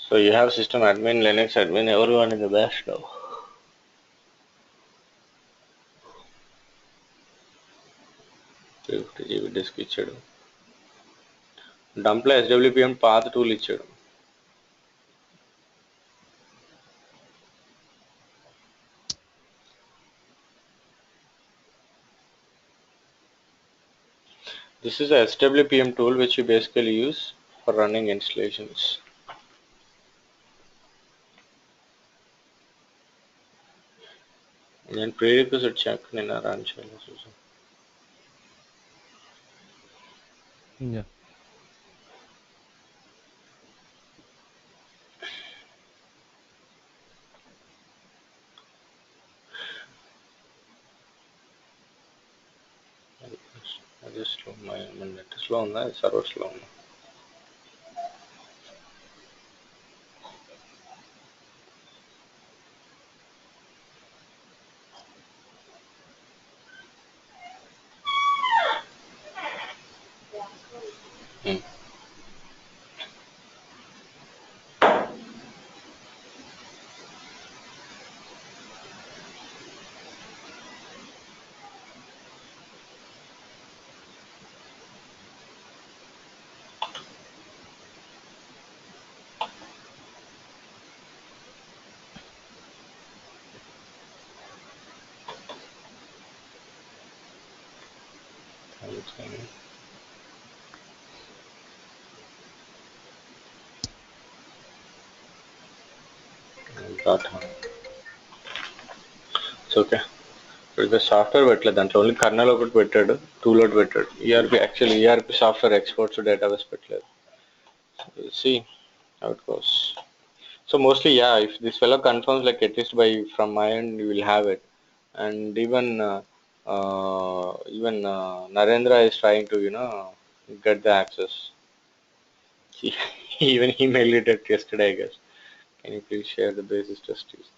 So you have system admin, Linux admin, everyone in the bash now. GB disk ఇచ్చాడు. Dump లో SWPM path tool ఇచ్చాడు. This is a SWPM tool which you basically use for running installations. నేను prerequisite check నేను run చేయాలి చూసాను. Yeah. అది slow net slow ఉందా server slow ఉందా ఇట్స్ ఓకే ఇప్పుడు సాఫ్ట్వేర్ పెట్టలేదు దాంట్లో ఓన్లీ కర్నల్ ఒకటి పెట్టాడు టూల్ ఒకటి పెట్టాడు ERP actually ERP software exports database పెట్టలేదు see how it goes so mostly yeah if this fellow confirms like at least by from my end you will have it and even Narendra is trying to get the access. He even emailed it yesterday, I guess. Can you please share the basis trustees?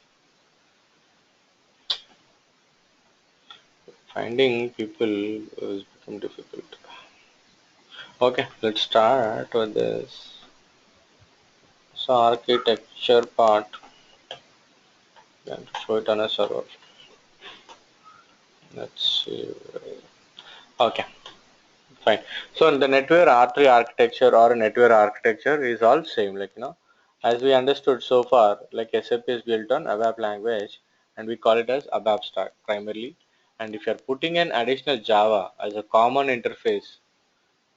Finding people has become difficult. Okay, let's start with this. So architecture part. Then show it on a server. Let's see. Okay, fine. So the network R3 architecture or network architecture is all same, like as we understood so far, like SAP is built on ABAP language and we call it as ABAP stack primarily. And if you're putting an additional Java as a common interface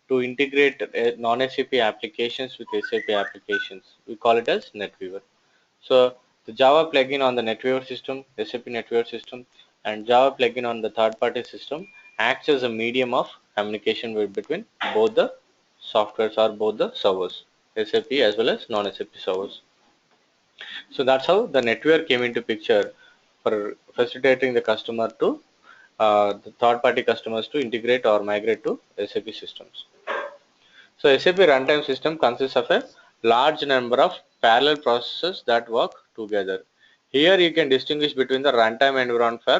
to integrate non-SAP applications with SAP applications, we call it as NetWeaver. So the Java plugin on the NetWeaver system, SAP NetWeaver system, and Java plugin on the third-party system acts as a medium of communication between both the softwares or both the servers, SAP as well as non-SAP servers. So that's how the NetWeaver came into picture for facilitating the customer to the third-party customers to integrate or migrate to SAP systems. So SAP runtime system consists of a large number of parallel processes that work together. Here you can distinguish between the runtime environment for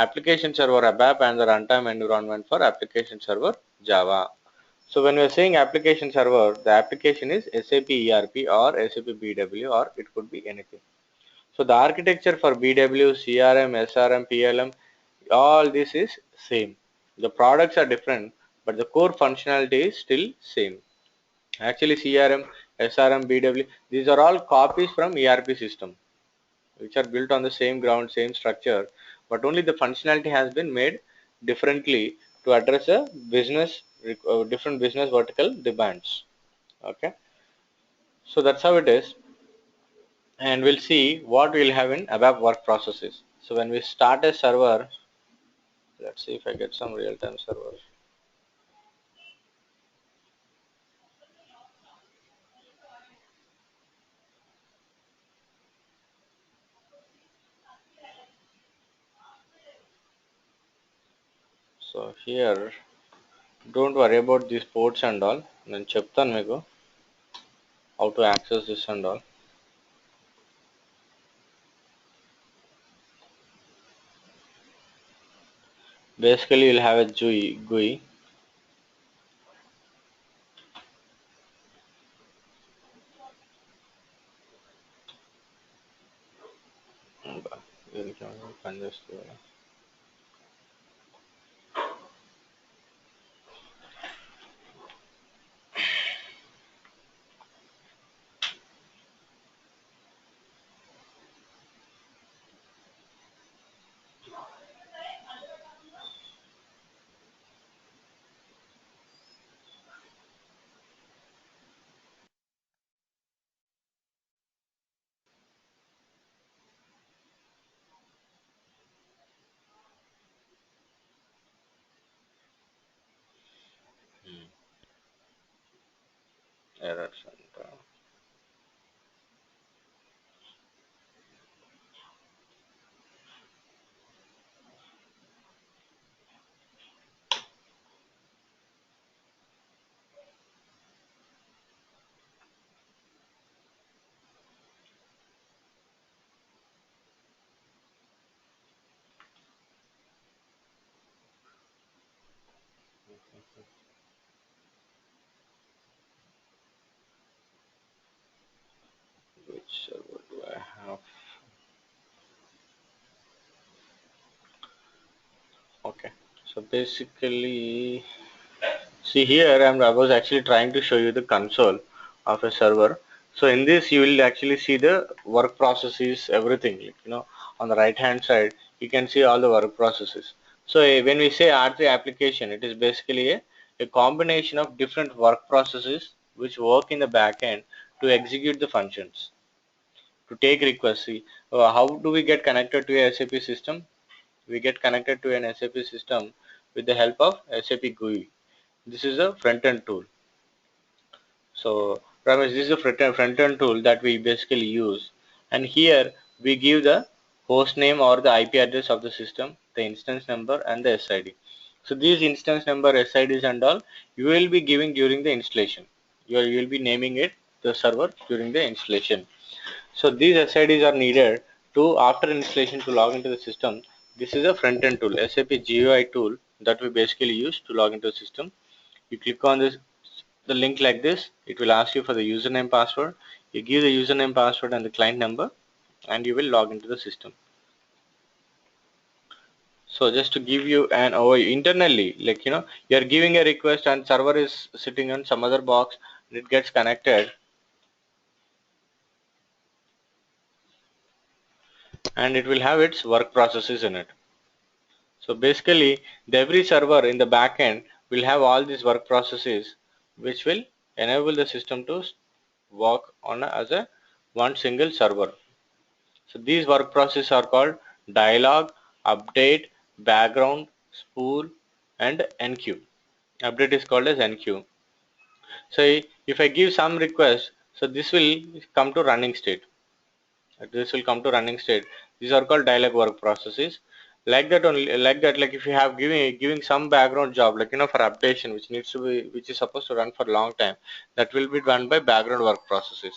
application server ABAP and the runtime environment for application server Java. So when we are saying application server, the application is SAP ERP or SAP BW or it could be anything. So the architecture for BW, CRM, SRM, PLM, all this is same. The products are different, but the core functionality is still same. Actually CRM, SRM, BW, these are all copies from ERP system which are built on the same ground, same structure, but only the functionality has been made differently to address a business different business vertical demands. Okay, so that's how it is, and we'll see what we'll have in ABAP work processes. So when we start a server, let's see if I get some real-time server. So here don't worry about these ports and all, నేను చెప్తాను మీకు how to access this and all. Basically you'll have a GUI. Error center. Which server do I have? Okay, so basically, see here I was actually trying to show you the console of a server. So in this you will actually see the work processes, everything. Like, on the right hand side you can see all the work processes. So when we say R3 application, it is basically a combination of different work processes which work in the back end to execute the functions, to take requests. See, how do we get connected to a SAP system? We get connected to an SAP system with the help of SAP GUI. This is a front-end tool. So Ramesh, this is a front-end tool that we basically use, and here we give the host name or the IP address of the system, the instance number, and the SID. So these instance number, SIDs, and all you will be giving during the installation. You will be naming it the server during the installation. So these SIDs are needed to after installation to log into the system. This is a front-end tool, SAP GUI tool that we basically use to log into the system. You click on the link like this, it will ask you for the username password. You give the username password and the client number, and you will log into the system. So just to give you an overview internally, like you are giving a request and server is sitting on some other box and it gets connected and it will have its work processes in it. So basically every server in the backend will have all these work processes which will enable the system to work on as a one single server. So these work processes are called dialog, update, background, spool, and enqueue. Update is called as enqueue. So if I give some request, so this will come to running state. This will come to running state. These are called dialog work processes. Like that only, like that, like if you have giving some background job, like for updation, which is supposed to run for a long time, that will be done by background work processes,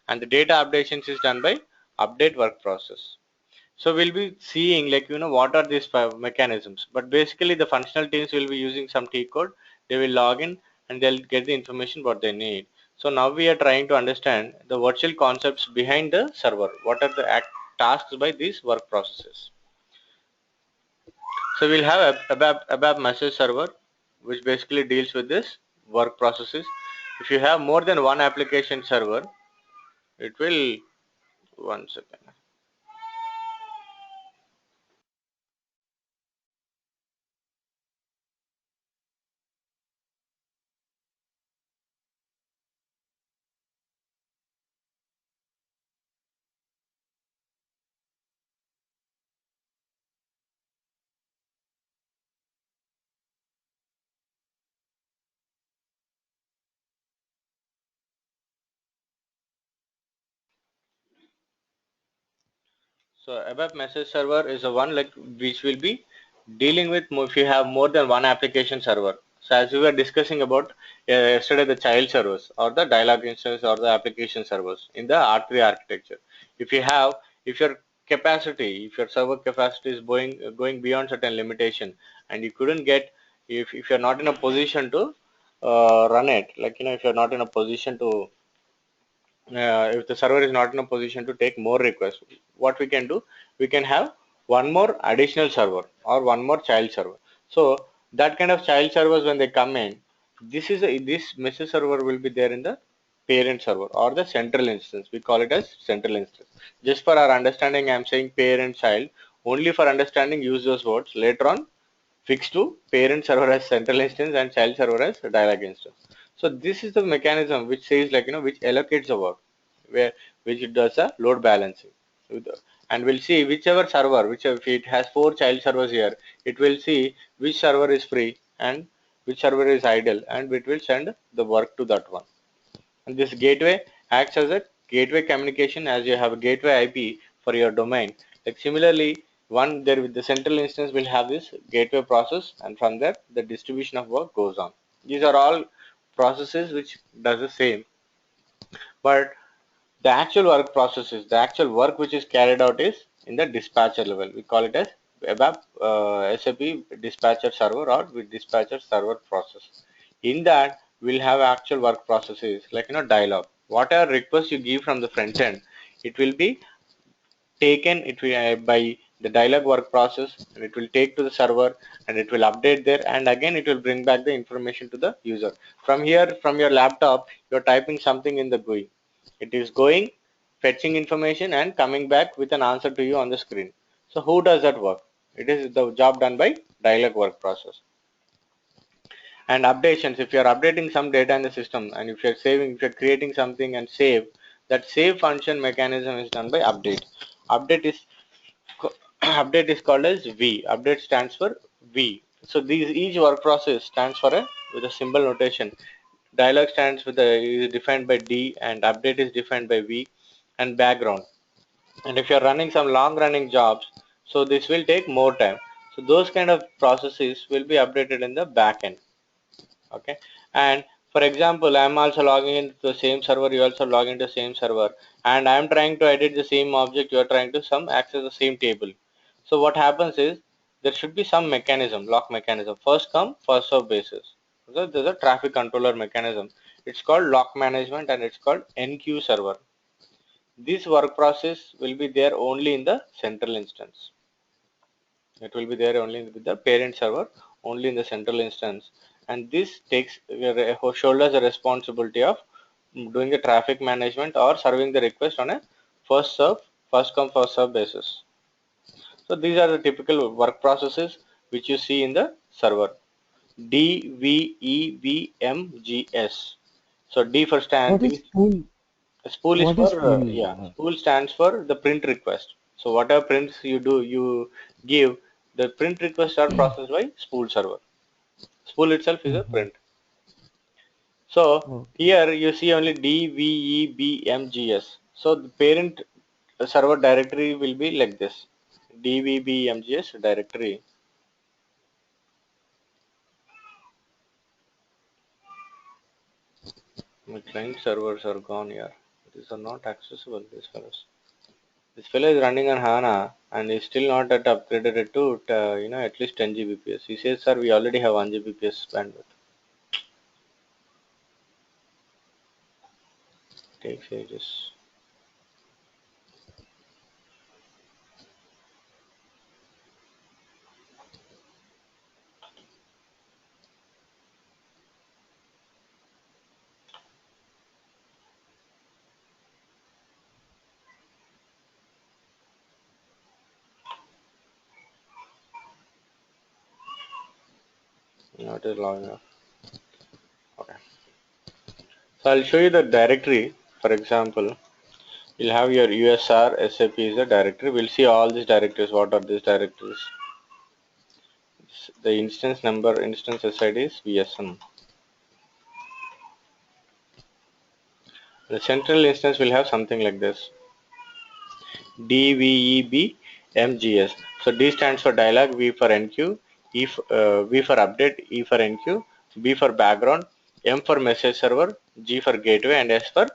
and the data updations is done by update work process. So we'll be seeing like what are these mechanisms, but basically the functional teams will be using some T code. They will log in and they'll get the information what they need. So now we are trying to understand the virtual concepts behind the server. What are the tasks by these work processes? So we'll have a ABAP message server, which basically deals with this work processes. If you have more than one application server, it will, one second. So ABAP message server is the one like which will be dealing with if you have more than one application server. So as we were discussing about yesterday, the child servers or the dialog instance or the application servers in the R3 architecture. If you have, if your capacity, if your server capacity is going beyond certain limitation, and you couldn't get, if you're not in a position to run it, like if you're not in a position to if the server is not in a position to take more requests, what we can do, we can have one more additional server or one more child server. So that kind of child servers, when they come in, this message server will be there in the parent server or the central instance. We call it as central instance. Just for our understanding, I'm saying parent child only for understanding. Use those words. Later on, fix to parent server as central instance and child server as dialog instance. So this is the mechanism which says, like, which allocates the work, where which it does a load balancing. And we'll see whichever server, whichever, if it has 4 child servers here, it will see which server is free and which server is idle, and it will send the work to that one. And this gateway acts as a gateway communication, as you have a gateway IP for your domain. Like similarly, one there with the central instance will have this gateway process, and from there the distribution of work goes on. These are all processes which does the same, but the actual work processes, the actual work which is carried out is in the dispatcher level. We call it as ABAP, SAP dispatcher server or with dispatcher server process. In that, we'll have actual work processes like dialog. Whatever request you give from the front end, it will be taken by the dialog work process, and it will take to the server, and it will update there, and again it will bring back the information to the user. From here, from your laptop, you're typing something in the GUI. It is going, fetching information and coming back with an answer to you on the screen. So who does that work? It is the job done by dialog work process. And updations, if you're updating some data in the system, and if you're creating something and save, that save function mechanism is done by update. Update is update is called as V. Update stands for V. So these each work process stands for a with a symbol notation. Dialog stands with a is defined by D, and update is defined by V, and background. And if you're running some long running jobs, so this will take more time. So those kind of processes will be updated in the backend. Okay. And for example, I'm also logging into the same server, you also log into the same server, and I'm trying to edit the same object, you are trying to some access the same table. So what happens is there should be some mechanism, lock mechanism, first come first serve basis. So there's a traffic controller mechanism. It's called lock management, and it's called NQ server. This work process will be there only in the central instance. It will be there only with the parent server, only in the central instance, and this takes shoulders the responsibility of doing the traffic management or serving the request on a first serve, first come first serve basis. So these are the typical work processes which you see in the server. DVEVMGS. So D for What is stand. spool? Spool is What is for spool? spool stands for the print request. So whatever prints you give, the print requests are processed by spool server. Spool itself is a Mm-hmm. print. So Okay. here you see only DVEBMGS. So the parent server directory will be like this: DVBMGS directory. My client servers are gone here. These are not accessible. These fellows. This fellow is running on HANA and is still not at upgraded it to at least 10 Gbps. He says, sir, we already have 1 Gbps bandwidth. Takes ages. Not is long enough. Okay. So I'll show you the directory. For example, you'll have your USR SAP is a directory. We'll see all these directories. What are these directories? The instance number, instance SID is VSM. The central instance will have something like this: DVEBMGS. So D stands for dialog, V for NQ, V for update, E for NQ, B for background, M for message server, G for gateway, and S for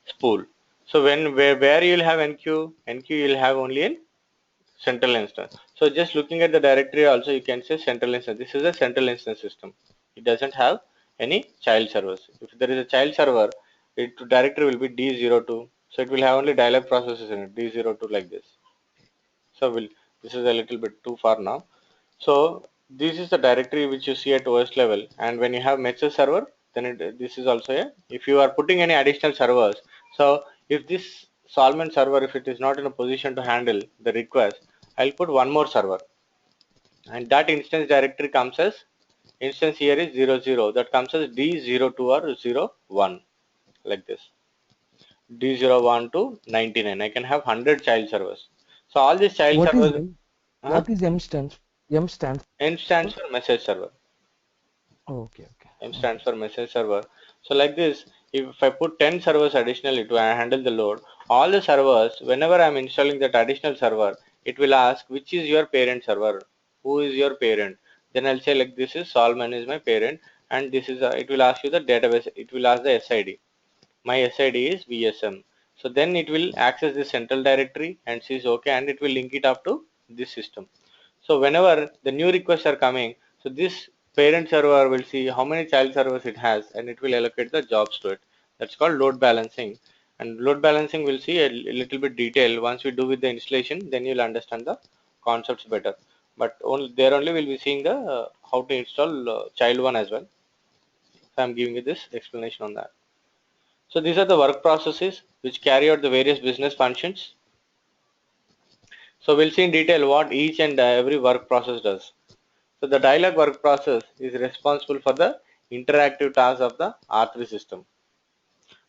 spool. So where you'll have NQ you'll have only in central instance. So just looking at the directory also, you can say central instance. This is a central instance system. It doesn't have any child servers. If there is a child server, directory will be D02. So it will have only dialog processes in it, D02 like this. So this is a little bit too far now. So this is the directory which you see at OS level, and when you have message server, then this is also a, if you are putting any additional servers. So if this Solman server, if it is not in a position to handle the request, I'll put one more server, and that instance directory comes as, instance here is 00, that comes as D02 or 01 like this. D01 to 99. I can have 100 child servers. So all these child What is servers, M? What is M stands M stands for? for message server. Oh, okay, okay. M stands for message server. So like this, if I put 10 servers additionally to handle the load, all the servers, whenever I'm installing that additional server, it will ask which is your parent server, who is your parent. Then I'll say like this is Solman is my parent, and this is it will ask you the database. It will ask the SID. My SID is VSM. So then it will access the central directory and says okay, and it will link it up to this system. So whenever the new requests are coming, so this parent server will see how many child servers it has, and it will allocate the jobs to it. That's called load balancing. And load balancing will see a little bit detail once we do with the installation, then you'll understand the concepts better. But only there only we'll be seeing the how to install child one as well. So I'm giving you this explanation on that. So these are the work processes which carry out the various business functions. So we'll see in detail what each and every work process does. So the dialog work process is responsible for the interactive tasks of the R3 system.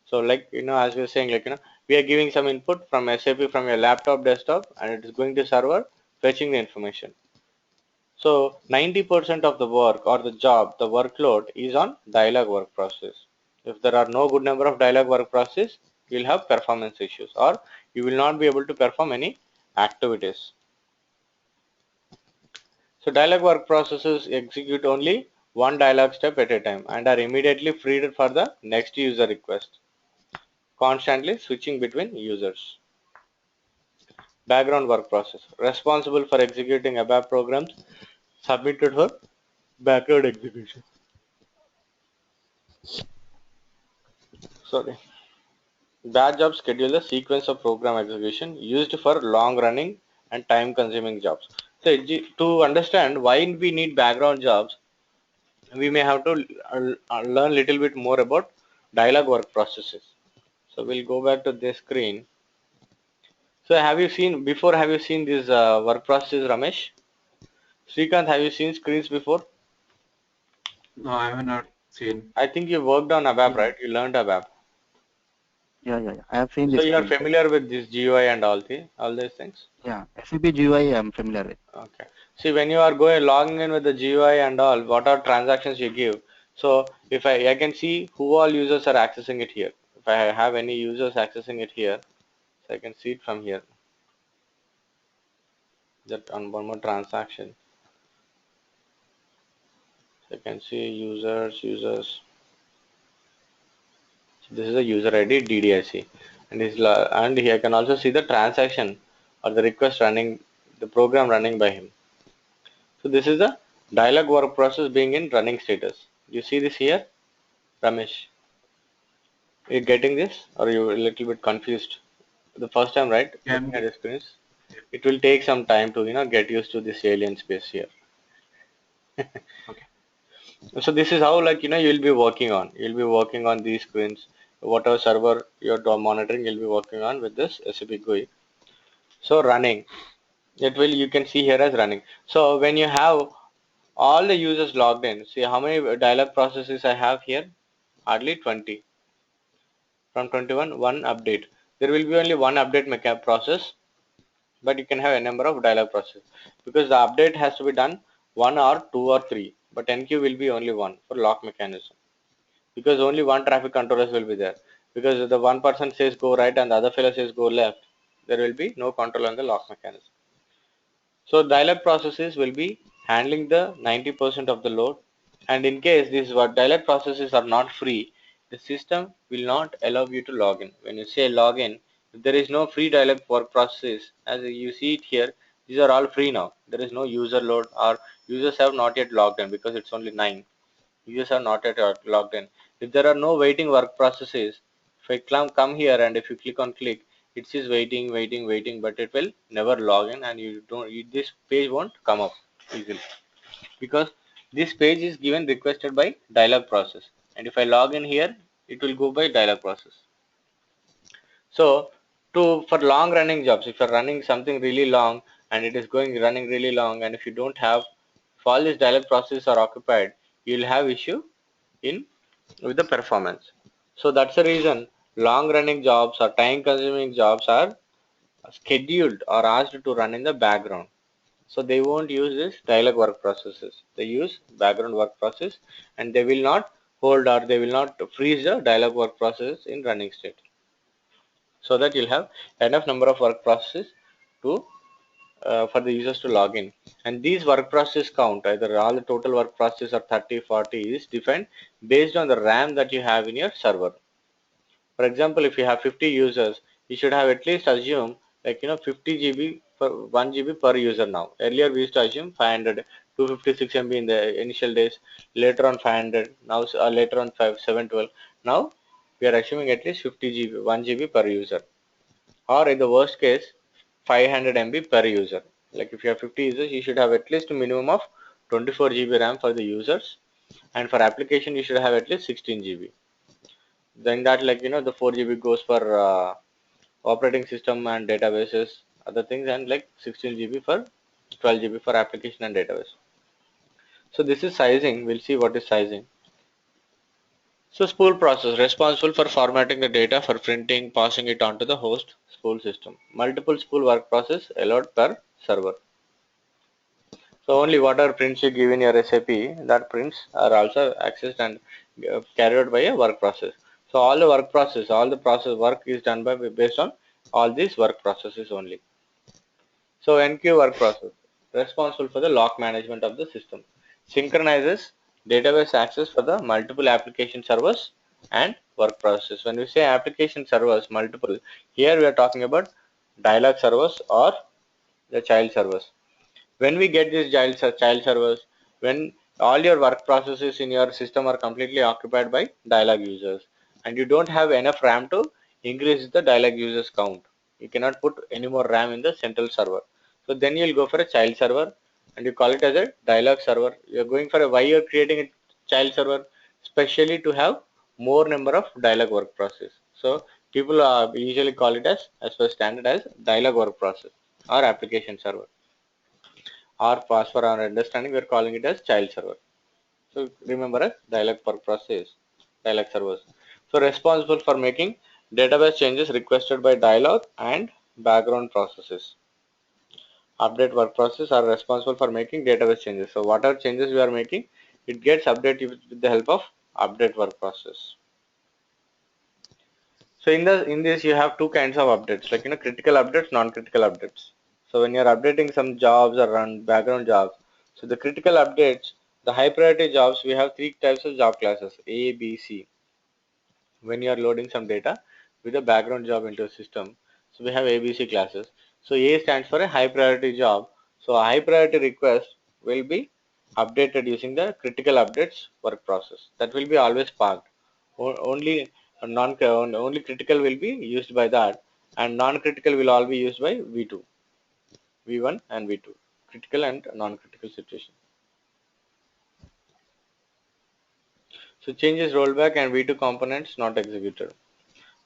So like, as we are saying, like, we are giving some input from SAP from your laptop, desktop, and it is going to server fetching the information. So 90% of the work or the job, the workload is on dialog work process. If there are no good number of dialog work process, you will have performance issues, or you will not be able to perform any activities. So dialog work processes execute only one dialog step at a time and are immediately freed for the next user request, constantly switching between users. Background work process responsible for executing ABAP programs submitted for background execution. Sorry. Batch jobs schedule the sequence of program execution used for long running and time consuming jobs. So to understand why we need background jobs, we may have to learn little bit more about dialog work processes. So we'll go back to this screen. So have you seen these work processes, Ramesh? Srikanth, have you seen screens before? No, I have not seen. I think you worked on ABAP, right? You learned ABAP. Yeah. I have seen So this you are screen. familiar with this GUI and all these things? Yeah, SAP GUI I'm familiar with. Okay. See, when you are logging in with the GUI and all, what are transactions you give? So if I can see who all users are accessing it here. If I have any users accessing it here, so I can see it from here. That on one more transaction. So I can see users. So this is a user ID DDIC, and here I can also see the transaction or the request running, the program running by him. So this is the dialog work process being in running status. You see this here, Ramesh? Are you getting this, or are you a little bit confused? The first time, right? Yeah, Looking at the screens, it will take some time to get used to this alien space here. okay. So this is how you'll be working on. You'll be working on these screens. Whatever server you're monitoring, you'll be working on with this SAP GUI. So running, it will you can see here as running. So when you have all the users logged in, see how many dialog processes I have here? Hardly 20. From 21, one update. There will be only one update process, but you can have a number of dialog processes because the update has to be done one or two or three, but NQ will be only one for lock mechanism because only one traffic controllers will be there. Because if the one person says go right and the other fellow says go left, there will be no control on the lock mechanism. So dialog processes will be handling the 90% of the load, and in case these dialog processes are not free, the system will not allow you to log in. When you say login, if there is no free dialog work processes, as you see it here, these are all free now. There is no user load or users have not yet logged in because it's only 9. Users are not yet logged in. If there are no waiting work processes, If I come here and if you click on click, it says waiting, waiting, waiting, but it will never log in, and this page won't come up easily because this page is given requested by dialog process, and if I log in here, it will go by dialog process. So for long running jobs, if you're running something really long and it is running really long, and if you don't have, if all these dialog processes are occupied, you'll have issue in with the performance. So that's the reason long running jobs or time consuming jobs are scheduled or asked to run in the background. So they won't use this dialog work processes. They use background work process, and they will not hold or they will not freeze the dialog work process in running state. So that you'll have enough number of work processes to for the users to log in. And these work process count, either all the total work process or 30, 40 is defined based on the RAM that you have in your server. For example, if you have 50 users, you should have at least assume 50 GB per 1 GB per user now. Earlier we used to assume 500, 256 MB in the initial days, later on 500, now later on 712. Now we are assuming at least 50 GB, 1 GB per user, or in the worst case 500 MB per user. Like if you have 50 users, you should have at least a minimum of 24 GB RAM for the users, and for application you should have at least 16 GB. Then that the 4 GB goes for operating system and databases, other things, and like 16 GB for 12 GB for application and database. So this is sizing. We'll see what is sizing. So spool process responsible for formatting the data for printing, passing it onto the host spool system. Multiple spool work process allowed per server. So only whatever prints you give in your SAP, that prints are also accessed and carried out by a work process. So all the work process, all the process work is done by based on all these work processes only. So NQ work process responsible for the lock management of the system, synchronizes database access for the multiple application servers and work processes. When we say application servers multiple, here we are talking about dialog servers or the child servers. When we get these child servers, when all your work processes in your system are completely occupied by dialog users, and you don't have enough RAM to increase the dialog users count, you cannot put any more RAM in the central server. So then you'll go for a child server and you call it as a dialog server. You're going for why you're creating a child server, especially to have more number of dialog work process. So people usually call it as per standard as dialog work process or application server. Or fast for our understanding, we are calling it as child server. So remember as dialog work process, dialog servers. So responsible for making database changes requested by dialog and background processes. Update work process are responsible for making database changes. So whatever changes we are making, it gets updated with the help of update work process. So in this you have two kinds of updates, like critical updates, non-critical updates. So when you're updating some jobs or run background jobs, so the critical updates, the high priority jobs, we have three types of job classes, A, B, C. When you are loading some data with a background job into a system, so we have A, B, C classes. So A stands for a high priority job. So a high priority request will be updated using the critical updates work process. That will be always parked. Only only critical will be used by that, and non-critical will all be used by V2. V1 and V2, critical and non-critical situation. So changes rollback and V2 components not executed.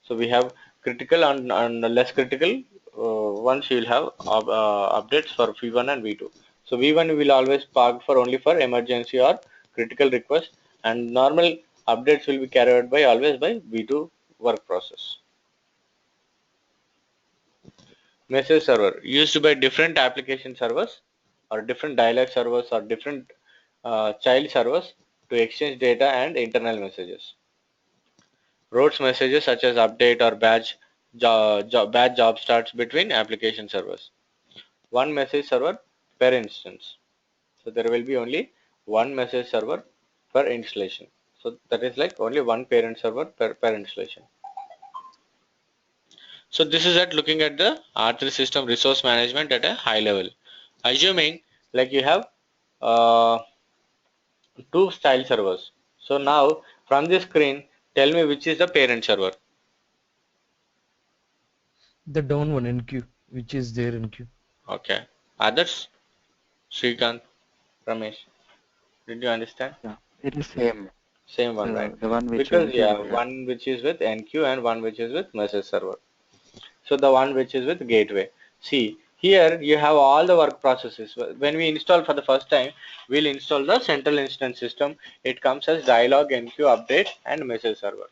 So we have critical and less critical. Once you will have updates for V1 and V2. So V1 will always park for only for emergency or critical request, and normal updates will be carried out by always by V2 work process. Message server used by different application servers or different dialog servers or different child servers to exchange data and internal messages. Routes messages such as update or batch job starts between application servers. One message server per instance. So there will be only one message server per installation. So that is like only one parent server per installation. So this is at looking at the R3 system resource management at a high level. Assuming like you have two child servers. So now from this screen, tell me which is the parent server. The down one NQ, which is there in queue. Okay. Others? Srikanth, Ramesh, did you understand? Yeah, it is same. Same one, right? The one which Because NQ yeah, is there. one which is with NQ and one which is with message server. So the one which is with gateway. See, here you have all the work processes. When we install for the first time, we'll install the central instance system. It comes as dialog, NQ, update, and message server.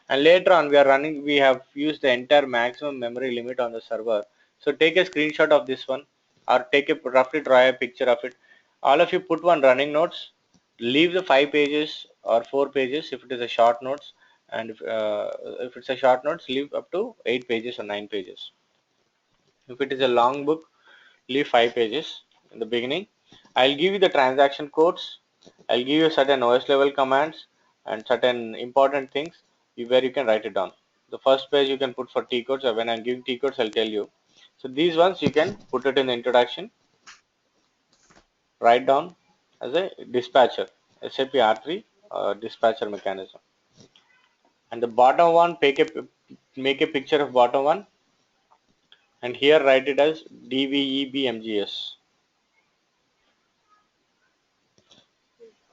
And later on, we have used the entire maximum memory limit on the server. So take a screenshot of this one, or roughly draw a picture of it. All of you put one running notes, leave the 5 pages or 4 pages if it is a short notes, and if it's a short notes, leave up to 8 pages or 9 pages. If it is a long book, leave 5 pages in the beginning. I'll give you the transaction codes. I'll give you certain OS level commands and certain important things where you can write it down. The first page you can put for T codes, or when I'm giving T codes, I'll tell you. So these ones you can put it in the introduction, write down as a dispatcher, SAP R3 dispatcher mechanism. And the bottom one, make a picture of bottom one, and here write it as DVEBMGS.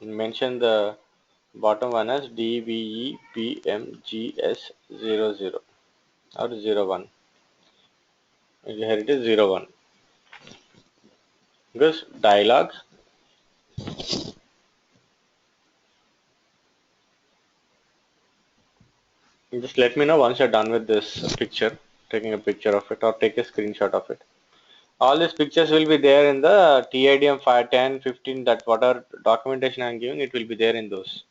Mention the bottom one as DVEBMGS00 or 01. Here it is 01. Because dialogues, just let me know once you're done with this picture, taking a picture of it or take a screenshot of it. All these pictures will be there in the TIDM 5, 10, 15, that whatever documentation I'm giving, it will be there in those.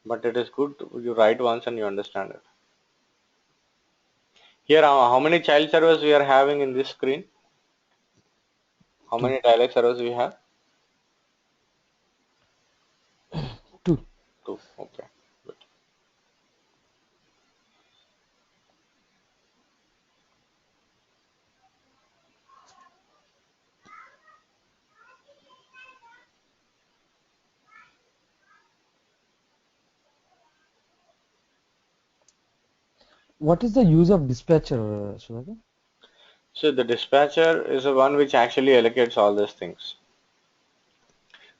But it is good you write once and you understand it. Here, how many child servers we are having in this screen? How Two. many dialog servers we have? Two. Two. Okay. Good. What is the use of dispatcher, Sudhakar? So the dispatcher is the one which actually allocates all these things.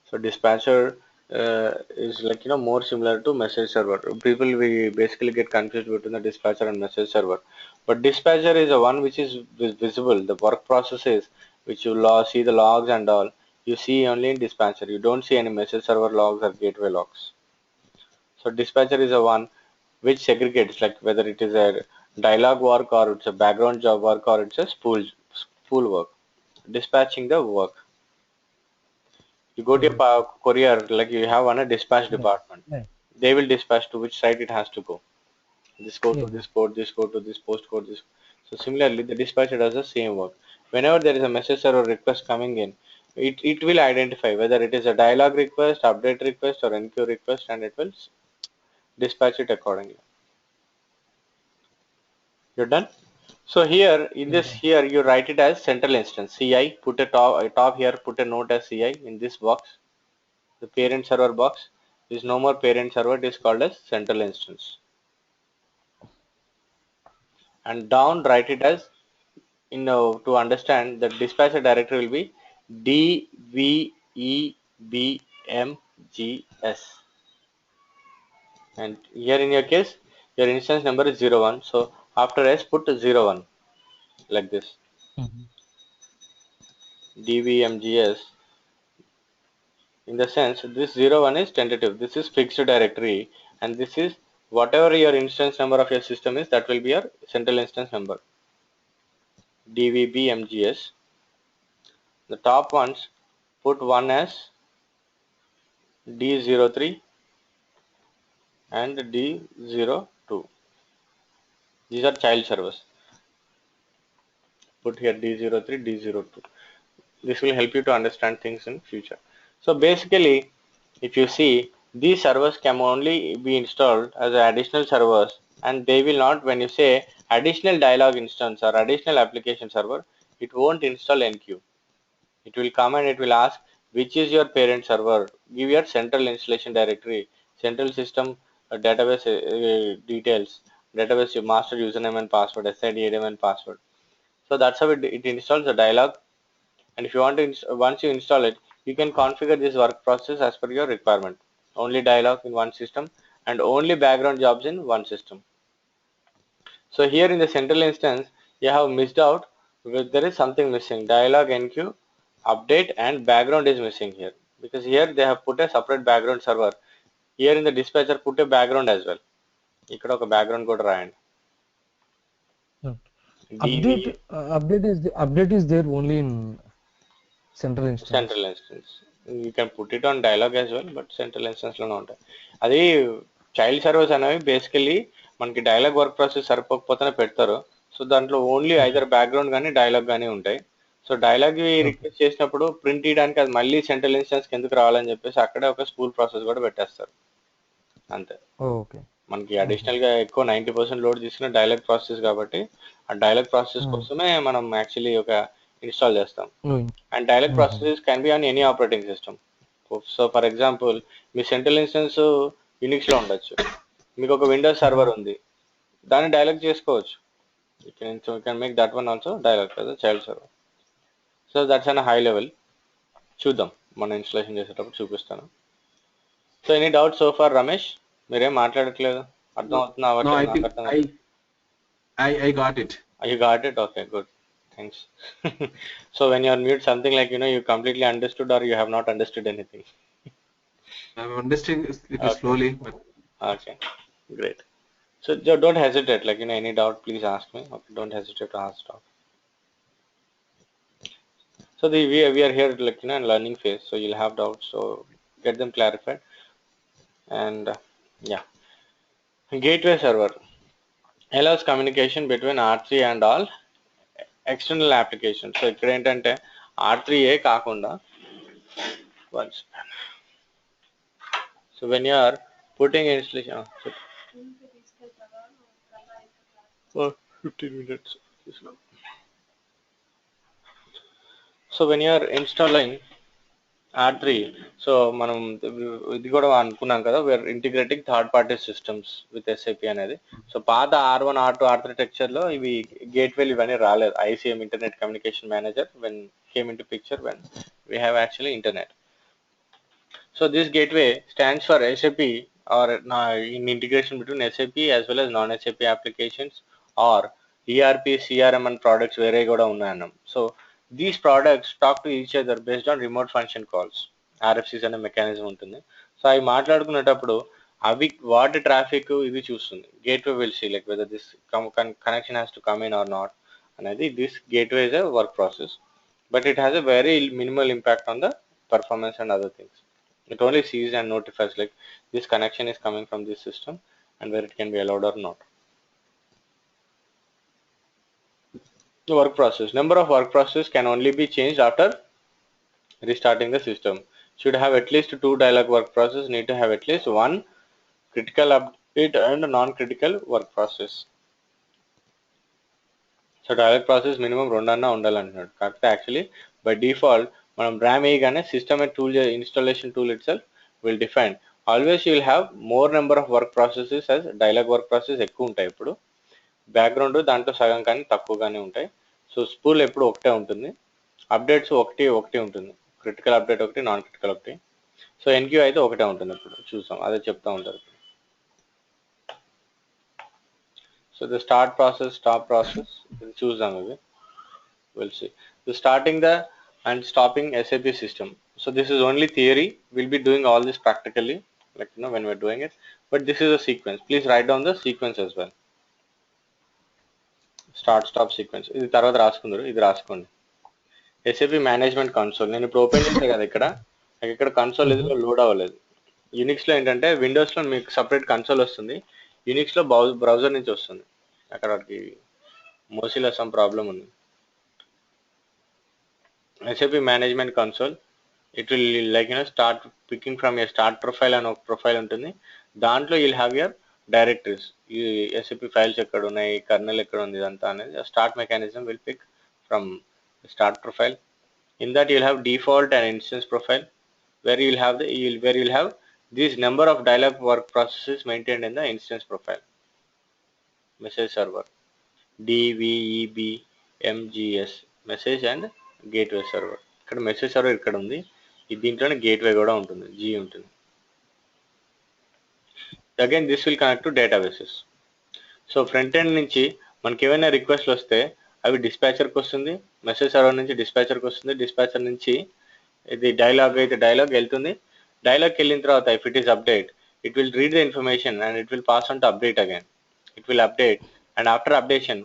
So dispatcher is like more similar to message server. People we basically get confused between the dispatcher and message server. But dispatcher is the one which is visible. The work processes which you see the logs and all. You see only in dispatcher. You don't see any message server logs or gateway logs. So dispatcher is the one which segregates, like whether it is a dialogue work or it's a background job work or it's a spool work. Dispatching the work. You go to Yes. your courier, like you have on a dispatch Yeah. department. Yeah. They will dispatch to which site it has to go. This go to Yeah. this code, this go to this postcode, this. So similarly, the dispatcher does the same work. Whenever there is a message or request coming in, it will identify whether it is a dialogue request, update request, or NQ request, and it will dispatch it accordingly. You're done? So here in Yeah. this here you write it as central instance CI. Put a top here. Put a note as CI in this box. The parent server box is no more parent server. It is called as central instance. And down write it as to understand the dispatcher directory will be DVEBMGS. And here in your case your instance number is 01. So after S put 01 like this. Mhm. DVMGS. In the sense this 01 is tentative, this is fixed directory, and this is whatever your instance number of your system is, that will be your central instance number, DVBMGS. The top ones, put one as D03 and D02. These are child servers. Put here D03, D02. This will help you to understand things in future. So basically, if you see, these servers can only be installed as additional servers, and they will not, when you say additional dialog instance or additional application server, it won't install NQ. It will come and it will ask which is your parent server, give your central installation directory, central system database details, database master username and password, SID, ADM and password. So that's how it installs the dialog. And if you want to, once you install it, you can configure this work process as per your requirement. Only dialog in one system and only background jobs in one system. So here in the central instance, you have missed out. There is something missing. Dialog enqueue, update, and background is missing here, because here they have put a separate background server. Here in the dispatcher, put a background as well. ఇక్కడ ఒక background కూడా రాయండి. Update is there only in central instance. Central instance. You can put it on dialog as well, but central instance లోనే ఉంటాయి. అది child servers అనేవి basically మనకి dialogue work process సరిపోకపోతేనే పెడతారు. సో దాంట్లో ఓన్లీ ఐదర్ బ్యాక్గ్రౌండ్ కానీ డైలాగ్ కానీ ఉంటాయి. సో డైలాగ్ రిక్వెస్ట్ చేసినప్పుడు ప్రింట్ తీయడానికి అది మళ్ళీ సెంట్రల్ ఇన్స్టెన్స్ ఎందుకు రావాలని చెప్పేసి అక్కడే ఒక స్పూల్ ప్రాసెస్ కూడా పెట్టేస్తారు అంతే. ఓకే, మనకి అడిషనల్ గా ఎక్కువ 90% లోడ్ తీసుకున్న డైలాగ్ ప్రాసెస్ కాబట్టి ఆ డైలాగ్ ప్రాసెస్ కోసమే మనం యాక్చువల్లీ ఒక ఇన్స్టాల్ చేస్తాం. And dialogue processes can be on any operating system. So for example me central instance Unix లో ఉండొచ్చు, మీకు ఒక విండోస్ సర్వర్ ఉంది, దాన్ని డైలాగ్ చేసుకోవచ్చు. You can make that one also dialogue కదా child server. So that's an high level. చూద్దాం మనం ఇన్స్టాలేషన్ చేసేటప్పుడు చూపిస్తాను. So any doubt so far Ramesh? మీరేం మాట్లాడట్లేదు, అర్థం అవుతుందా? No, I got it. You got it? Okay, good. Thanks. So when you are mute, something like, you completely understood or you have not understood anything. I'm understanding it slowly, but Okay, great. So don't hesitate, like, any doubt, please ask me. Okay, don't hesitate to ask. So we are here, like, in learning phase, so you'll have doubts, so get them clarified. And yeah, gateway server allows communication between R3 and all external applications. So ఇక్కడ ఏంటంటే R3A కాకుండా so when you are putting installation 15 minutes. So when you are installing R3, so మనం ఇది కూడా అనుకున్నాం కదా, we're integrating third party systems with SAP అనేది. So పాత R1, R2, R3 టెక్చర్ లో ఇవి గేట్వేలు ఇవన్నీ రాలేదు. ICM internet communication manager when came in to picture when we have actually internet. So this gateway stands for SAP or in integration between SAP as well as non-SAP applications or ERP, CRM and products వేరే కూడా ఉన్నాయన్నాం. So these products talk to each other based on remote function calls. RFCs అనే mechanism ఉంటుంది. So అవి మాట్లాడుకునేటప్పుడు అవి వాటి traffic ఇది చూస్తుంది. Gateway will see like whether this connection has to come in or not అనేది. This gateway is a work process, but it has a very minimal impact on the performance and other things. It only sees and notifies like this connection is coming from this system and where it can be allowed or not. The work process. Number of work process can only be changed after restarting the system. Should have at least 2 dialog work process. Need to have at least 1 critical update and non-critical work process. So dialog process minimum 2 అన్నా ఉండాలంటున్నాడు. కాకపోతే actually by default మనం RAM వేయగానే system tool installation tool it self will define always you will have more number of work processes as dialogue work process ఎక్కువ ఉంటాయి. ఇప్పుడు background దాంట్లో సగం కానీ తక్కువగానే ఉంటాయి. సో స్పూల్ ఎప్పుడు ఒకటే ఉంటుంది, అప్డేట్స్ ఒకటి ఉంటుంది, క్రిటికల్ అప్డేట్ ఒకటి, నాన్ క్రిటికల్ ఒకటి. సో ఎన్క్యూ అయితే ఒకటే ఉంటుంది. ఇప్పుడు చూసాం, అదే చెప్తా ఉంటారు. So the start process, stop process చూద్దాం. ఇవి will see the starting the and stopping SAP system. So this is only theory. We'll be doing all this practically, like when we're doing it, but this is a sequence. Please write down the sequence as well. Start stop sequence ఇది తర్వాత రాసుకుందరు, ఇది రాసుకోండి. SAP management console నేను ఇప్పుడు open చేస్తే కదా, ఇక్కడ console ఎదురుగా లోడ్ అవ్వలేదు. యూనిక్స్ లో ఏంటంటే విండోస్ లో మీకు సపరేట్ కన్సోల్ వస్తుంది, యూనిక్స్ లో బ్రౌజర్ నుంచి వస్తుంది. అక్కడికి మోసిలా సమ్ ప్రాబ్లం ఉంది. SAP management console, it will like start picking from your start profile and profile ఉంటుంది. దాంట్లో you'll have your directories, ఈ SAP files ఎక్కడ ఉన్నాయి, kernel ఎక్కడ ఉంది, ఇదంతా అనేది start mechanism will pick from start profile. In that you'll have default and instance profile where you'll have this number of dialog work processes maintained in the instance profile. message server. DVEBMGS message and gateway server. ఇక్కడ message server ఇక్కడ ఉంది, దీంట్లోనే gateway కూడా ఉంటుంది, G ఉంటుంది. Again this will connect to databases. So front end నుంచి మనకి ఏమైనా రిక్వెస్ట్లు వస్తే అవి డిస్పాచర్కి వస్తుంది, మెసేజ్ సర్వర్ నుంచి డిస్పాచర్కి వస్తుంది, డిస్పాచర్ నుంచి ఇది డైలాగ్ అయితే డైలాగ్ వెళ్తుంది, డైలాగ్కి వెళ్ళిన తర్వాత if it is update it will read the information and it will pass on to update again. It will update and after updation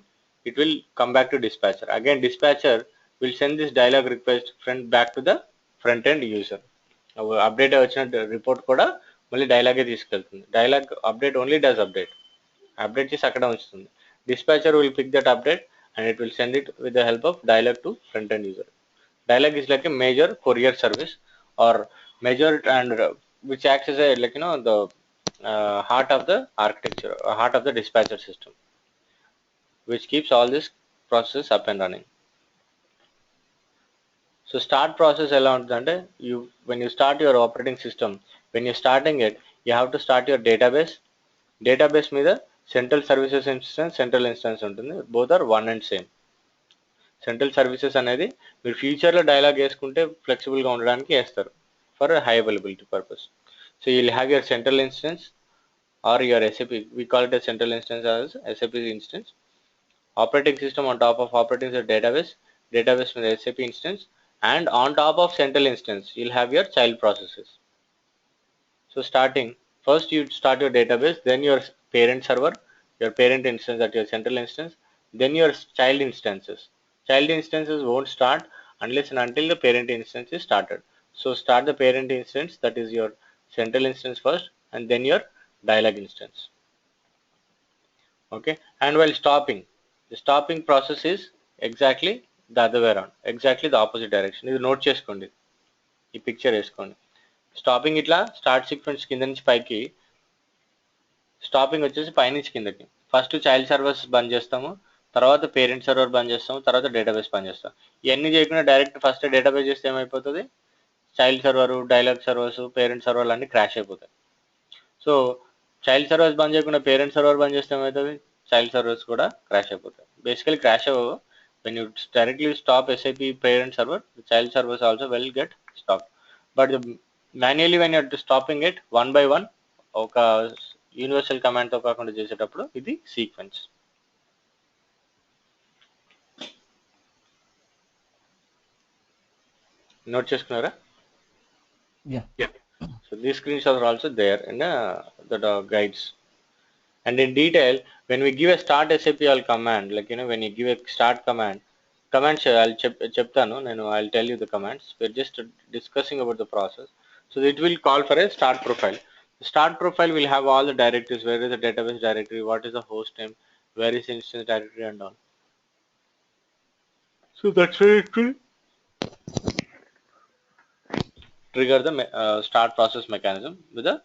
it will come back to dispatcher. Again dispatcher will send this dialog request back to the front end user. Update వచ్చిన report కూడా మళ్ళీ డైలాగే తీసుకెళ్తుంది. Dialogue update only does update చేసి అక్కడ ఉంచుతుంది. Dispatcher will pick that update and it will send it with the help of dialog to front end user. Dialog is like a major courier service or major and which acts as a the heart of the architecture, heart of the dispatcher system, which keeps all this process up and running. So start process ఎలా ఉంటుందంటే when you start your operating system, when you're starting it, you have to start your database మీద central services instance, central instance ఉంటుంది, both are one and same. Central services అనేది మీరు ఫ్యూచర్లో dialogue వేసుకుంటే ఫ్లెక్సిబుల్గా ఉండడానికి వేస్తారు for a high availability purpose. So you'll have your central instance or your SAP, we call it a central instance as SAP instance. Operating system on top of operating system database with SAP instance, and on top of central instance you'll have your child processes. So starting, first you start your database, then your parent server, your parent instance at your central instance, then your child instances. Child instances won't start unless and until the parent instance is started. So start the parent instance, that is your central instance first, and then your dialog instance. Okay, and while stopping, the stopping process is exactly the other way around, exactly the opposite direction. ఇది note చేసుకోండి, ఈ picture వేసుకోండి. Stopping ఇట్లా start sequence కింద నుంచి పైకి, stopping వచ్చేసి పైనుంచి కిందకి. ఫస్ట్ చైల్డ్ సర్వర్స్ బంద్ చేస్తాము, తర్వాత పేరెంట్ సర్వర్ బంద్ చేస్తాము, తర్వాత డేటాబేస్ బంద్ చేస్తాం. ఇవన్నీ చేయకుండా డైరెక్ట్ ఫస్ట్ డేటాబేస్ చేస్తే ఏమైపోతుంది, child server, dialogue servers, parent సర్వర్లు అన్నీ క్రాష్ అయిపోతాయి. సో చైల్డ్ సర్వర్స్ బంద్ చేయకుండా పేరెంట్ సర్వర్ బంద్ చేస్తే ఏమవుతుంది, చైల్డ్ సర్వర్స్ కూడా క్రాష్ అయిపోతాయి. బేసికలీ క్రాష్ అవ్వవు. when you directly stop SAP parent server, the child servers also will get stopped. But manually when you're stopping it one by one, ఒక universal command తో కాకుండా చేసేటప్పుడు ఇది సీక్వెన్స్. నోట్ చేసుకున్నారా? Yeah. So these screenshots are also there in the guides. And in detail, when we give a start SAP all command, like when you give a start commands I'll చెప్తాను నేను, I'll tell you the commands. We're just discussing about the process. So it will call for a start profile. The start profile will have all the directives, where is the database directory, what is the host name, where is the instance directory and all. So that's where it will trigger the start process mechanism with a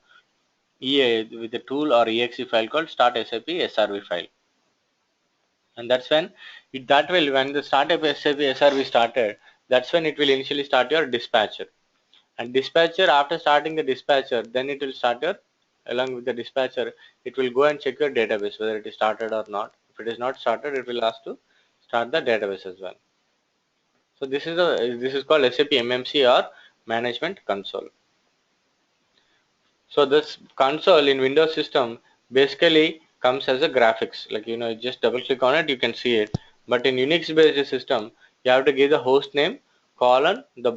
with a tool or exe file called start SAP SRV file. And that's when when the start SAP SRV started, that's when it will initially start your dispatcher. And dispatcher, after starting the dispatcher, then it will start your, along with the dispatcher, it will go and check your database whether it is started or not. If it is not started, it will ask to start the database as well. So this is called SAP MMC or Management Console. So this console in Windows system basically comes as a graphics, like just double click on it, you can see it. But in Unix based system, you have to give the host name, colon, the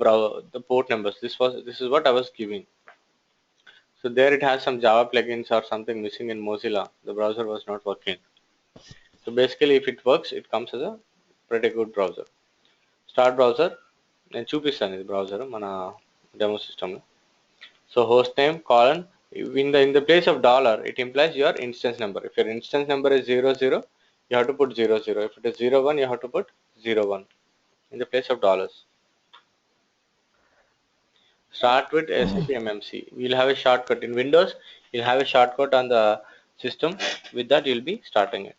port numbers. This is what I was giving. So there it has some Java plugins or something missing in Mozilla. The browser was not working. So basically if it works, it comes as a pretty good browser. Start browser, నేను చూపిస్తాను ఇది browser మన demo system లో. So host name, colon, in the place of dollar, it implies your instance number. If your instance number is 00, you have to put 00. If it is 01, you have to put 01 in the place of dollars. Start with SAP MMC. We'll have a shortcut in Windows. You'll have a shortcut on the system. With that, you'll be starting it.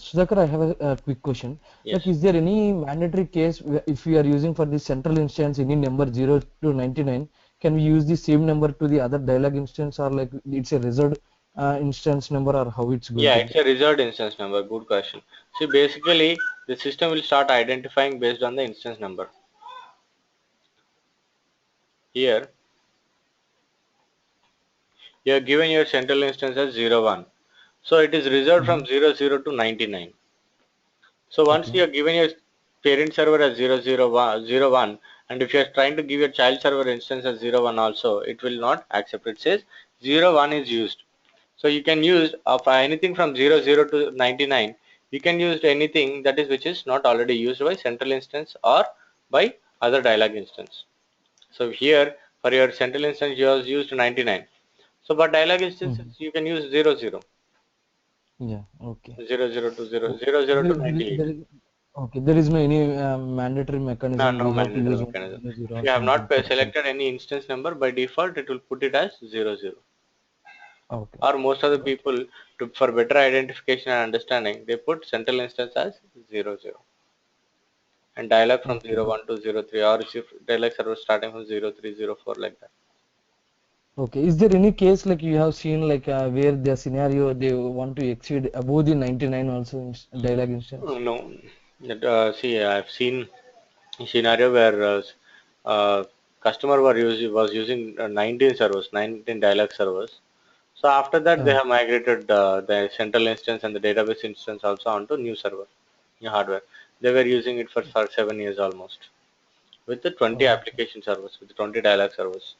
Sudhakar, I have a quick question. Yes. Like, is there any mandatory case if we are using for the central instance any number 0 to 99? Can we use the same number to the other dialog instance, or like it's a reserved instance number, or how it's going Yeah, to it's be? a reserved instance number. Good question. See, basically, the system will start identifying based on the instance number. Here, you are given your central instance as 0, 1. So it is reserved from 0, 0 to 99. So once Okay. you are given your parent server as 0, 0, 1, 0, 1, and if you are trying to give your child server instance as 0, 1 also, it will not accept. It says 0, 1 is used. So you can use anything from 0, 0 to 99. You can use anything that is which is not already used by central instance or by other dialog instance. So here for your central instance you have used 99. So for dialog instance you can use 0, 0, Yeah. Okay. 0, 0 to 0, Oh, 0, 0 to there, 98. okay. There is no any mandatory No, mechanism. no We have to mandatory use only mechanism. 0, 0 If or you have something not for select. selected any instance number, by default it will put it as 0, 0. Okay. Or most of the Got people, for better identification and understanding, they put central instance as 0, 0. And dialog it. from Okay. 01 to 03, or if dialog server starting from 03, 04, like that. Okay. Is there any case like you have seen like where the scenario they want to exceed above the 99 also in dialog instance? No, see, I've seen a scenario where customer was using 19 servers, 19 dialog servers. So after that, they Oh, have migrated the central instance and the database instance also onto new server, new hardware. They were using it for 7 years almost with the 20 oh, okay. application servers, with the 20 dialog servers.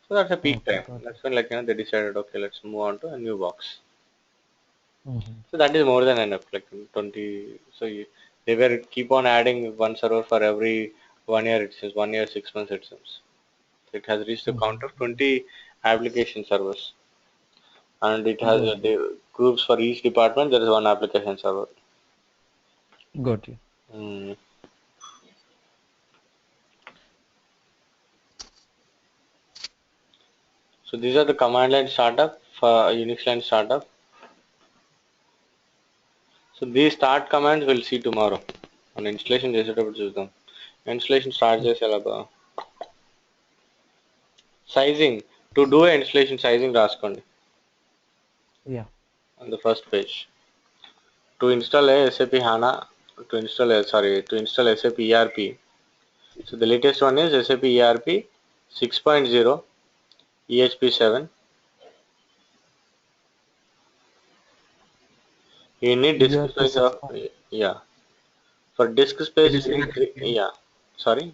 So that's a peak Okay. time. Got it. That's when they decided, okay, let's move on to a new box. Mm-hmm. So that is more than enough, like 20. So they were keep on adding one server for every 1 year. It seems 1 year, 6 months. It seems it has reached the count of Mm-hmm. 20 application servers, and it has Got you. groups for each department. There is one application server. Got you. Mm. So these are the command line startup for Unix line startup. So these start commands we'll see tomorrow on installation చేసేటప్పుడు చూద్దాం. Installation start చేసి ఎలాగో sizing, to do a installation sizing రాసుకోండి Yeah. on the first page. To install a SAP HANA, to install SAP ERP. So the latest one is SAP ERP 6.0 EHP7. You need disk ERP space of, 6. yeah. For disk Can space you you say need that again? yeah. Sorry.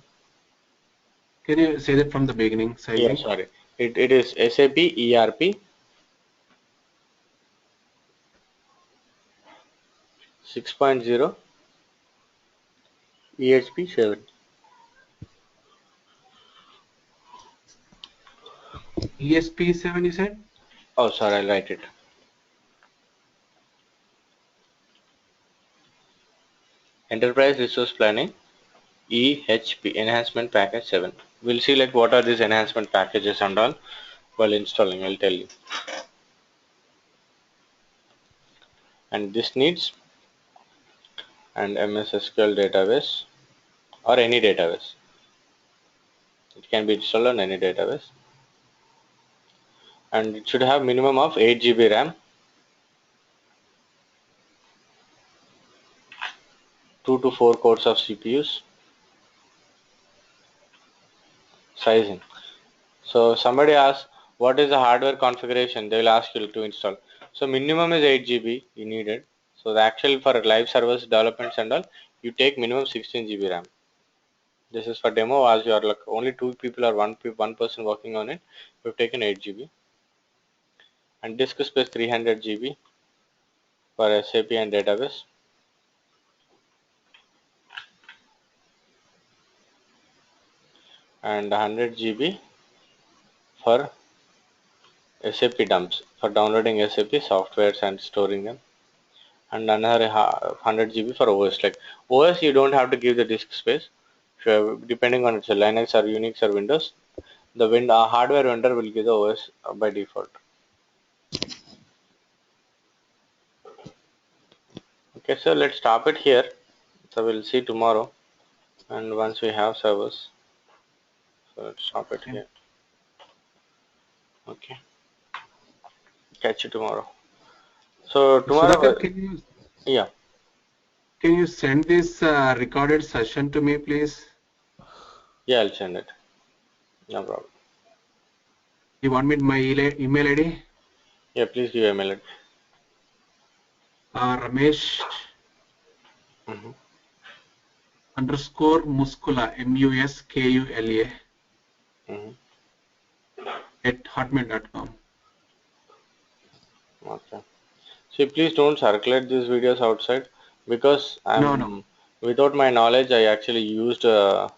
Can you say that from the beginning, Yeah, sizing? sorry. It is SAP ERP 6.0 EHP7. ESP7 you said? Oh, sorry, I'll write it. Enterprise Resource Planning EHP, Enhancement Package 7. We'll see like what are these enhancement packages and all while installing. I'll tell you. And this needs an MS SQL database or any database. It can be installed on any database. And it should have minimum of 8 GB RAM, 2 to 4 cores of CPUs, sizing. So somebody asks what is the hardware configuration, they will ask you to install. So minimum is 8 GB you needed. So the actual for live servers developments and all, you take minimum 16 GB RAM. This is for demo as you are like only two people or one person working on it. We've taken 8 GB and disk space 300 GB for SAP and database, and 100 GB for SAP dumps for downloading SAP softwares and storing them, and another 100 GB for OS. Like OS, you don't have to give the disk space. If you have, depending on it's a Linux or Unix or Windows, the hardware vendor will give the OS by default. Okay, so let's stop it here. So we'll see tomorrow, and once we have servers, so let's stop it Okay. here. Okay. catch you tomorrow. So tomorrow, Sudhakar, yeah, can you send this recorded session to me, please? yeah, I'll send it. No problem. You want me my email ID? Yeah, please give email it. Ramesh Mm-hmm. _ Muskula MUSKULA Mm-hmm. @hotmail.com. Okay. See, please don't circulate these videos outside because No. without my knowledge, I actually used